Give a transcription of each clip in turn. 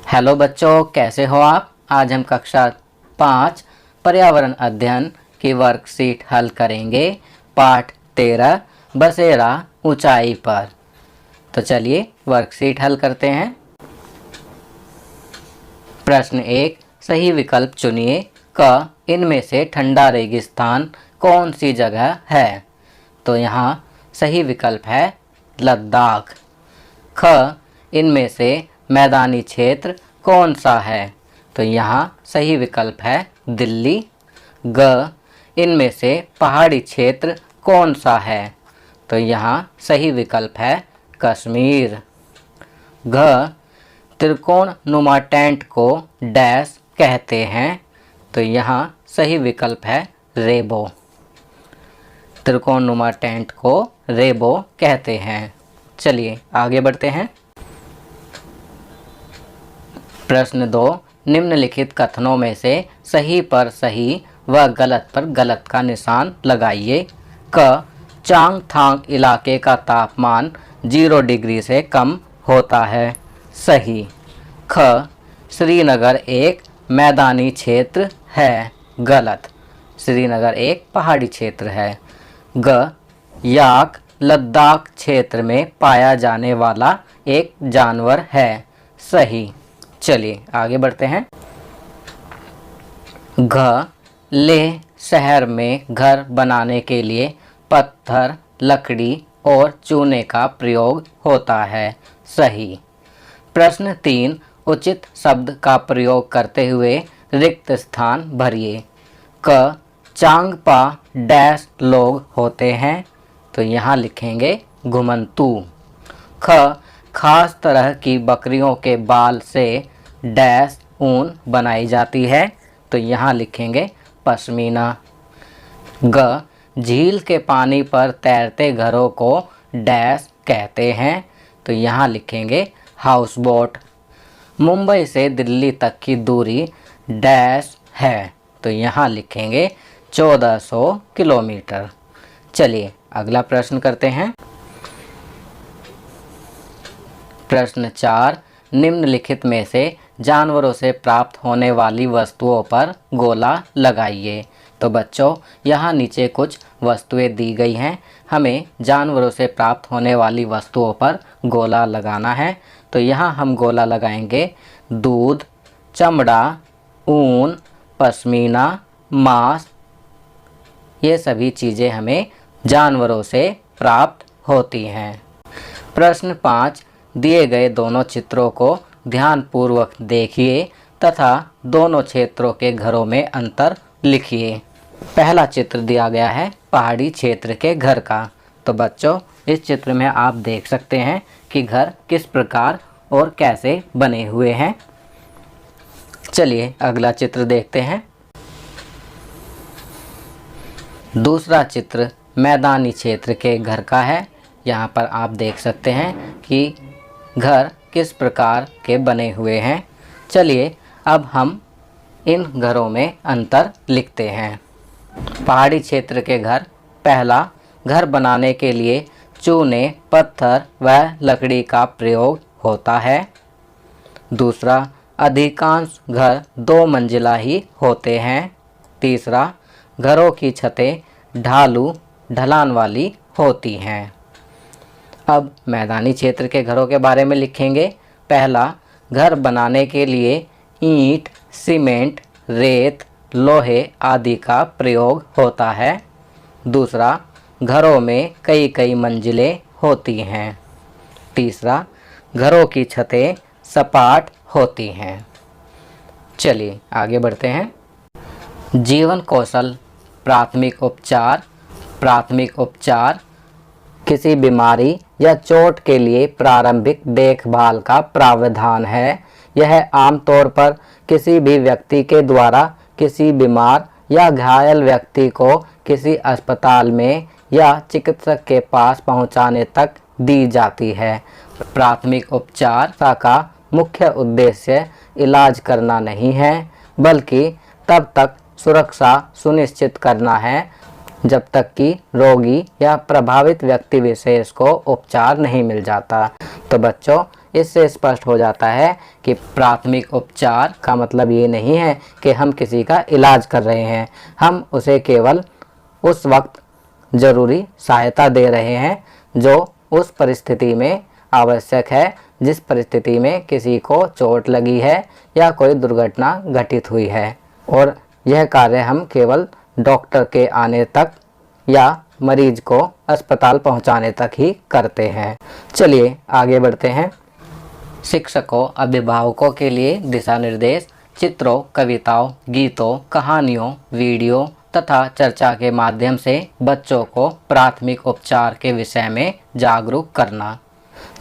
Hello बच्चों, कैसे हो आप। आज हम कक्षा 5 पर्यावरण अध्ययन की वर्कशीट हल करेंगे। पाठ 13 बसेरा ऊंचाई पर। तो चलिए वर्कशीट हल करते हैं। प्रश्न 1, सही विकल्प चुनिए। क, इनमें से ठंडा रेगिस्तान कौन सी जगह है। तो यहाँ सही विकल्प है लद्दाख। ख, इनमें से मैदानी क्षेत्र कौन सा है। तो यहाँ सही विकल्प है दिल्ली। ग, इनमें से पहाड़ी क्षेत्र कौन सा है। तो यहाँ सही विकल्प है कश्मीर। घ, त्रिकोण नुमा टेंट को डैश कहते हैं। तो यहाँ सही विकल्प है रेबो। त्रिकोण नुमा टेंट को रेबो कहते हैं। चलिए आगे बढ़ते हैं। प्रश्न 2, निम्नलिखित कथनों में से सही पर सही व गलत पर गलत का निशान लगाइए। क, चांगथांग इलाके का तापमान 0 डिग्री से कम होता है। सही। ख, श्रीनगर एक मैदानी क्षेत्र है। गलत। श्रीनगर एक पहाड़ी क्षेत्र है। ग, याक लद्दाख क्षेत्र में पाया जाने वाला एक जानवर है। सही। चलिए आगे बढ़ते हैं। घ, लेह शहर में घर बनाने के लिए पत्थर, लकड़ी और चूने का प्रयोग होता है। सही। प्रश्न 3, उचित शब्द का प्रयोग करते हुए रिक्त स्थान भरिए। क, चांगपा डैश लोग होते हैं। तो यहाँ लिखेंगे घुमंतू। ख, खास तरह की बकरियों के बाल से डैश ऊन बनाई जाती है। तो यहाँ लिखेंगे पश्मीना। ग, झील के पानी पर तैरते घरों को डैश कहते हैं। तो यहाँ लिखेंगे हाउस बोट। मुंबई से दिल्ली तक की दूरी डैश है। तो यहाँ लिखेंगे 1400 किलोमीटर। चलिए अगला प्रश्न करते हैं। प्रश्न 4, निम्नलिखित में से जानवरों से प्राप्त होने वाली वस्तुओं पर गोला लगाइए। तो बच्चों यहाँ नीचे कुछ वस्तुएं दी गई हैं। हमें जानवरों से प्राप्त होने वाली वस्तुओं पर गोला लगाना है। तो यहाँ हम गोला लगाएंगे दूध, चमड़ा, ऊन, पश्मीना, मांस। ये सभी चीज़ें हमें जानवरों से प्राप्त होती हैं। प्रश्न 5, दिए गए दोनों चित्रों को ध्यानपूर्वक देखिए तथा दोनों क्षेत्रों के घरों में अंतर लिखिए। पहला चित्र दिया गया है पहाड़ी क्षेत्र के घर का। तो बच्चों इस चित्र में आप देख सकते हैं कि घर किस प्रकार और कैसे बने हुए हैं। चलिए अगला चित्र देखते हैं। दूसरा चित्र मैदानी क्षेत्र के घर का है। यहाँ पर आप देख सकते हैं कि घर किस प्रकार के बने हुए हैं। चलिए अब हम इन घरों में अंतर लिखते हैं। पहाड़ी क्षेत्र के घर, पहला, घर बनाने के लिए चूने, पत्थर व लकड़ी का प्रयोग होता है। दूसरा, अधिकांश घर 2 मंजिला ही होते हैं। तीसरा, घरों की छतें ढालू ढलान वाली होती हैं। अब मैदानी क्षेत्र के घरों के बारे में लिखेंगे। पहला, घर बनाने के लिए ईंट, सीमेंट, रेत, लोहे आदि का प्रयोग होता है। दूसरा, घरों में कई कई मंजिलें होती हैं। तीसरा, घरों की छतें सपाट होती हैं। चलिए आगे बढ़ते हैं। जीवन कौशल प्राथमिक उपचार। प्राथमिक उपचार किसी बीमारी या चोट के लिए प्रारंभिक देखभाल का प्रावधान है। यह आमतौर पर किसी भी व्यक्ति के द्वारा किसी बीमार या घायल व्यक्ति को किसी अस्पताल में या चिकित्सक के पास पहुंचाने तक दी जाती है। प्राथमिक उपचार का मुख्य उद्देश्य इलाज करना नहीं है, बल्कि तब तक सुरक्षा सुनिश्चित करना है जब तक कि रोगी या प्रभावित व्यक्ति विशेष को उपचार नहीं मिल जाता। तो बच्चों इससे स्पष्ट हो जाता है कि प्राथमिक उपचार का मतलब ये नहीं है कि हम किसी का इलाज कर रहे हैं, हम उसे केवल उस वक्त ज़रूरी सहायता दे रहे हैं जो उस परिस्थिति में आवश्यक है, जिस परिस्थिति में किसी को चोट लगी है या कोई दुर्घटना घटित हुई है। और यह कार्य हम केवल डॉक्टर के आने तक या मरीज को अस्पताल पहुंचाने तक ही करते हैं। चलिए आगे बढ़ते हैं। शिक्षकों, अभिभावकों के लिए दिशा निर्देश। चित्रों, कविताओं, गीतों, कहानियों, वीडियो तथा चर्चा के माध्यम से बच्चों को प्राथमिक उपचार के विषय में जागरूक करना।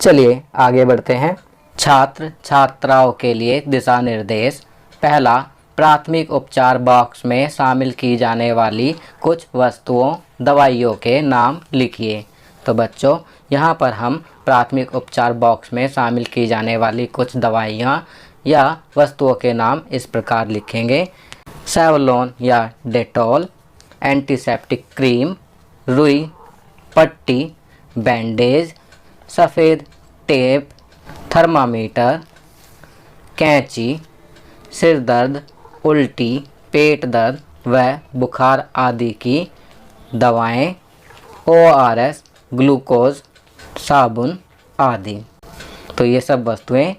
चलिए आगे बढ़ते हैं। छात्र छात्राओं के लिए दिशा निर्देश। पहला, प्राथमिक उपचार बॉक्स में शामिल की जाने वाली कुछ वस्तुओं, दवाइयों के नाम लिखिए। तो बच्चों, यहाँ पर हम प्राथमिक उपचार बॉक्स में शामिल की जाने वाली कुछ दवाइयाँ या वस्तुओं के नाम इस प्रकार लिखेंगे। सेवलॉन या डेटॉल, एंटीसेप्टिक क्रीम, रुई, पट्टी, बैंडेज, सफ़ेद टेप, थर्मामीटर, कैंची, सिर दर्द, उल्टी, पेट दर्द व बुखार आदि की दवाएं, ORS, ग्लूकोज, साबुन आदि। तो ये सब वस्तुएं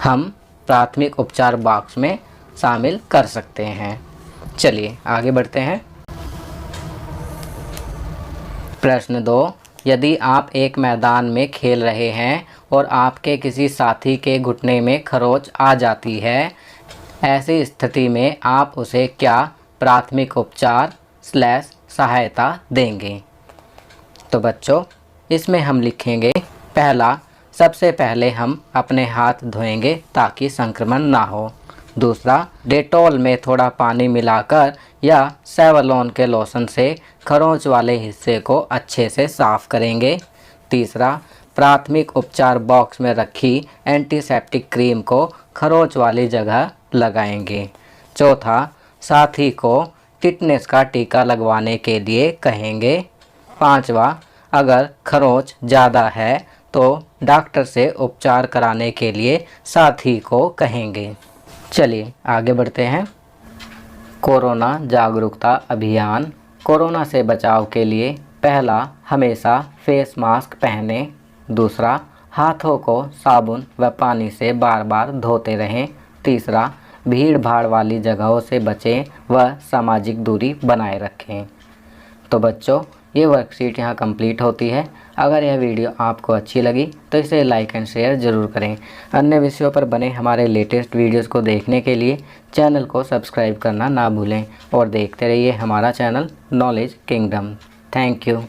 हम प्राथमिक उपचार बॉक्स में शामिल कर सकते हैं। चलिए आगे बढ़ते हैं। प्रश्न 2, यदि आप एक मैदान में खेल रहे हैं और आपके किसी साथी के घुटने में खरोंच आ जाती है, ऐसी स्थिति में आप उसे क्या प्राथमिक उपचार / सहायता देंगे? तो बच्चों, इसमें हम लिखेंगे, पहला, सबसे पहले हम अपने हाथ धोएंगे ताकि संक्रमण ना हो। दूसरा, डेटॉल में थोड़ा पानी मिलाकर या सेवलॉन के लोशन से खरोंच वाले हिस्से को अच्छे से साफ करेंगे। तीसरा, प्राथमिक उपचार बॉक्स में रखी एंटीसेप्टिक क्रीम को खरोंच वाली जगह लगाएंगे। चौथा, साथी को टिटनेस का टीका लगवाने के लिए कहेंगे। पांचवा, अगर खरोंच ज़्यादा है तो डॉक्टर से उपचार कराने के लिए साथी को कहेंगे। चलिए आगे बढ़ते हैं। कोरोना जागरूकता अभियान। कोरोना से बचाव के लिए पहला, हमेशा फेस मास्क पहनें। दूसरा, हाथों को साबुन व पानी से बार बार धोते रहें। तीसरा, भीड़ भाड़ वाली जगहों से बचें व सामाजिक दूरी बनाए रखें। तो बच्चों, ये वर्कशीट यहाँ कंप्लीट होती है। अगर यह वीडियो आपको अच्छी लगी तो इसे लाइक एंड शेयर ज़रूर करें। अन्य विषयों पर बने हमारे लेटेस्ट वीडियोस को देखने के लिए चैनल को सब्सक्राइब करना ना भूलें और देखते रहिए हमारा channel knowledge kingdom. Thank you.